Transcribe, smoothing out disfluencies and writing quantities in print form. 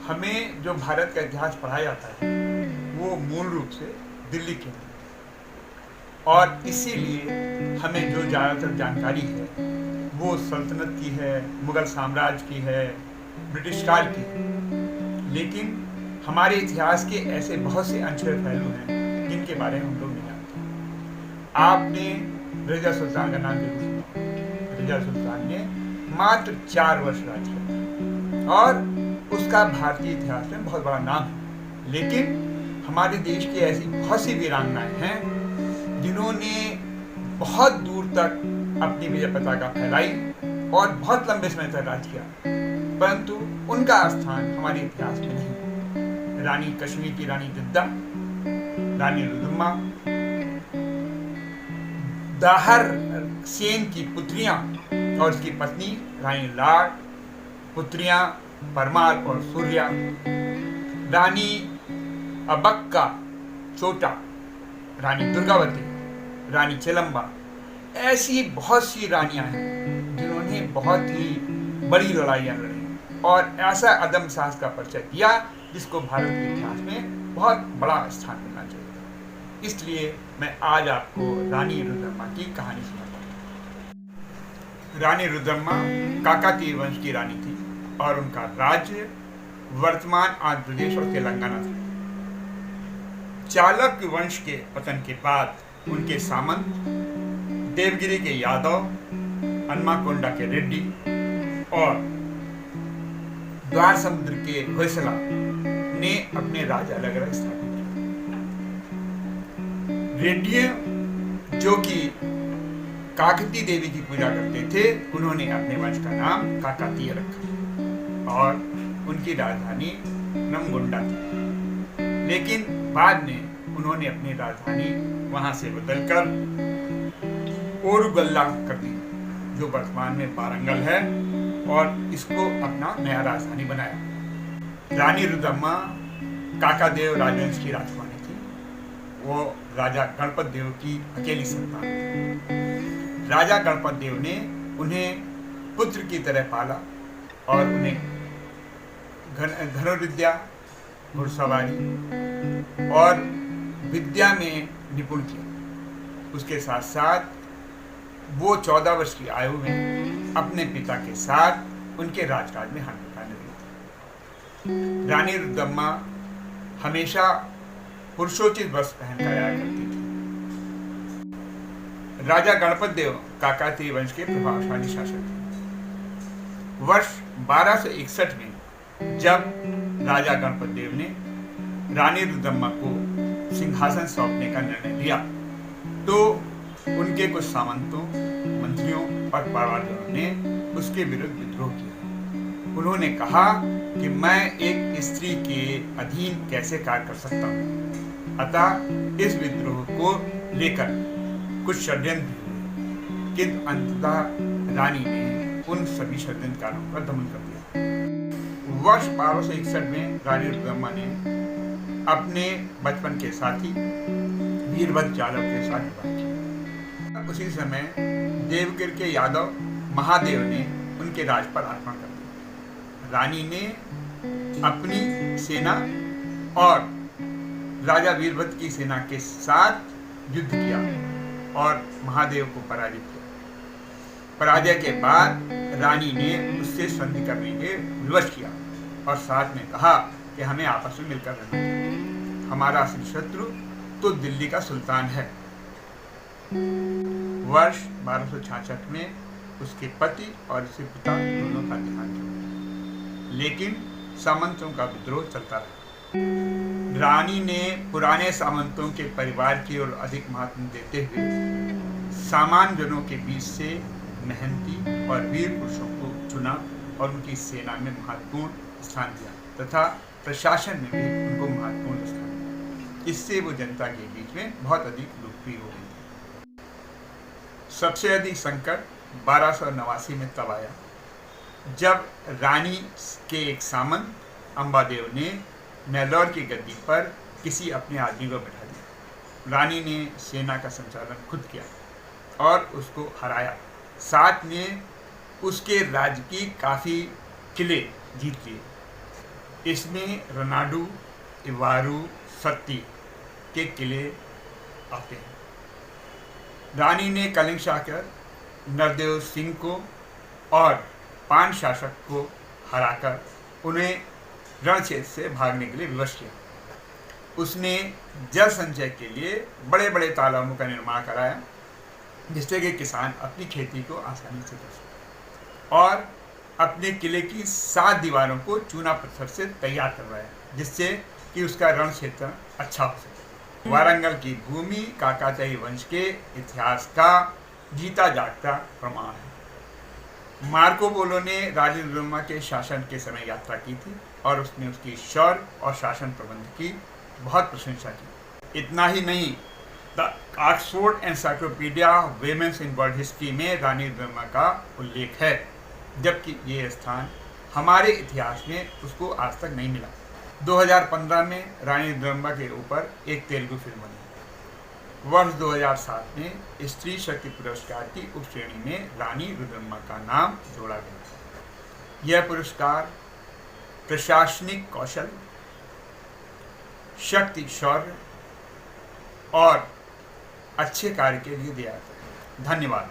हमें जो भारत का इतिहास पढ़ाया जाता है वो मूल रूप से दिल्ली के लिए, और इसीलिए हमें जो ज़्यादातर जानकारी है वो सल्तनत की है, मुग़ल साम्राज्य की है, ब्रिटिश काल की है। लेकिन हमारे इतिहास के ऐसे बहुत से अनछुए पहलू हैं जिनके बारे में हम लोग नहीं जानते। आपने रज़ा सुल्तान का नाम जरूर सुना। रज़ा सुल्तान ने मात्र 4 वर्ष राज किया और उसका भारतीय इतिहास में बहुत बड़ा नाम है। लेकिन हमारे देश की ऐसी बहुत सी वीरांगनाएं हैं जिन्होंने बहुत दूर तक अपनी विजय पताका फैलाई और बहुत लंबे समय तक राज किया, परंतु उनका स्थान हमारे इतिहास में नहीं। रानी कश्मीर की रानी जिद्दा, रानी रुद्रमा, दाहर सेन की पुत्रियां और उसकी पत्नी रानी लाड, पुत्रियां परमार और सूर्या, रानी अबक्का चोटा, रानी दुर्गावती, रानी चेलम्बा, ऐसी बहुत सी रानियां हैं जिन्होंने बहुत ही बड़ी लड़ाइयां लड़ी और ऐसा अदम साहस का परिचय दिया जिसको भारत के इतिहास में बहुत बड़ा स्थान मिलना चाहिए। इसलिए मैं आज आपको रानी रुद्रम्मा की कहानी सुनाता हूँ। रानी रुद्रम्मा काकातीय वंश की रानी थी और उनका राज्य वर्तमान आंध्र प्रदेश और तेलंगाना था। चालुक्य वंश के पतन के बाद उनके सामंत देवगिरी के यादव, हनुमाकोंडा के रेड्डी और द्वार समुद्र के होयसला ने अपने राज्य अलग अलग स्थापित किए। रेड्डी जो कि काकती देवी की पूजा करते थे, उन्होंने अपने वंश का नाम काकातीय रखा और उनकी राजधानी नमगुंडा थी। लेकिन बाद में उन्होंने अपनी राजधानी वहां से बदलकर ओरुगल्ला कर दी, जो वर्तमान में वारंगल है, और इसको अपना नया राजधानी बनाया। रानी रुद्रम्मा काकादेव राजवंश की राजकुमारी थी। वो राजा गणपत देव की अकेली संतान थी। राजा गणपत देव ने उन्हें पुत्र की तरह पाला और उन्हें धनुर्विद्या, घुड़सवारी और विद्या में निपुण किया। उसके साथ साथ वो 14 वर्ष की आयु में अपने पिता के साथ उनके राजकाज में हाथ बटाने लगी थी। रानी रुद्रम्मा हमेशा पुरुषोचित वस्त्र पहनकर आया करती थी। राजा गणपत देव काकातीय वंश के प्रभावशाली शासक थे। वर्ष 1261 में जब राजा गणपत देव ने रानी रुद्रम्मा को सिंहासन सौंपने का निर्णय लिया, तो उनके कुछ सामंतों, मंत्रियों और परिवारजनों ने उसके विरुद्ध विद्रोह किया। उन्होंने कहा कि मैं एक स्त्री के अधीन कैसे कार्य कर सकता हूँ। अतः इस विद्रोह को लेकर कुछ षड्यंत्र भी हुए, किंतु अंततः रानी ने उन सभी षड्यंत्रकारों का दमन कर दिया। वर्ष 1261 में रानी रुद्रम्मा ने अपने बचपन के साथी वीरभद्र चालक के साथ विवाह किया। उसी समय देवगिर के यादव महादेव ने उनके राज पर आक्रमण कर दिया। रानी ने अपनी सेना और राजा वीरभद्र की सेना के साथ युद्ध किया और महादेव को पराजित किया। पराजय के बाद रानी ने उससे संधि करने के विवश किया और साथ में कहा कि हमें आपस में मिलकर रहना चाहिए। हमारा असली शत्रु तो दिल्ली का सुल्तान है। वर्ष 1266 में उसके पति और उसके पिता दोनों का देहांत हुआ, लेकिन सामंतों का विद्रोह चलता रहा। रानी ने पुराने सामंतों के परिवार की ओर अधिक महत्व देते हुए सामान्य जनों के बीच से मेहनती और वीर पुरुषों को चुना और उनकी सेना में महत्वपूर्ण स्थान दिया तथा प्रशासन में भी उनको महत्वपूर्ण स्थान दिया। इससे वो जनता के बीच में बहुत अधिक लोकप्रिय हो गई। सबसे अधिक संकट 1289 में तब आया जब रानी के एक सामंत अंबादेव ने नेल्लौर की गद्दी पर किसी अपने आदमी को बैठा दिया। रानी ने सेना का संचालन खुद किया और उसको हराया। साथ में उसके राज्य की काफ़ी किले जीत लिए। इसमें रनाडू, इवारू, सत्ती के किले आते हैं। रानी ने कलिंग शासक नरदेव सिंह को और पान शासक को हराकर उन्हें रणक्षेत्र से भागने के लिए विवश किया। उसने जल संचय के लिए बड़े बड़े तालाबों का निर्माण कराया, जिससे कि किसान अपनी खेती को आसानी से कर सके, और अपने किले की 7 दीवारों को चूना पत्थर से तैयार करवाया, जिससे कि उसका रण क्षेत्र अच्छा हो सके। वारंगल की भूमि काकातीय वंश के इतिहास का जीता जागता प्रमाण है। मार्को पोलो ने राजेंद्र रुद्रवर्मा के शासन के समय यात्रा की थी और उसने उसकी शौर्य और शासन प्रबंध की बहुत प्रशंसा की। इतना ही नहीं, the Oxford encyclopedia women's in world history में रानी रुद्रवर्मा का उल्लेख है, जबकि ये स्थान हमारे इतिहास में उसको आज तक नहीं मिला। 2015 में रानी रुद्रवर्मा के ऊपर एक तेलुगु फिल्म बनी। वर्ष 2007 में स्त्री शक्ति पुरस्कार की उप श्रेणी में रानी रुद्रवर्मा का नाम जोड़ा गया। यह पुरस्कार प्रशासनिक कौशल, शक्ति, शौर्य और अच्छे कार्य के लिए दिया जाता है। धन्यवाद।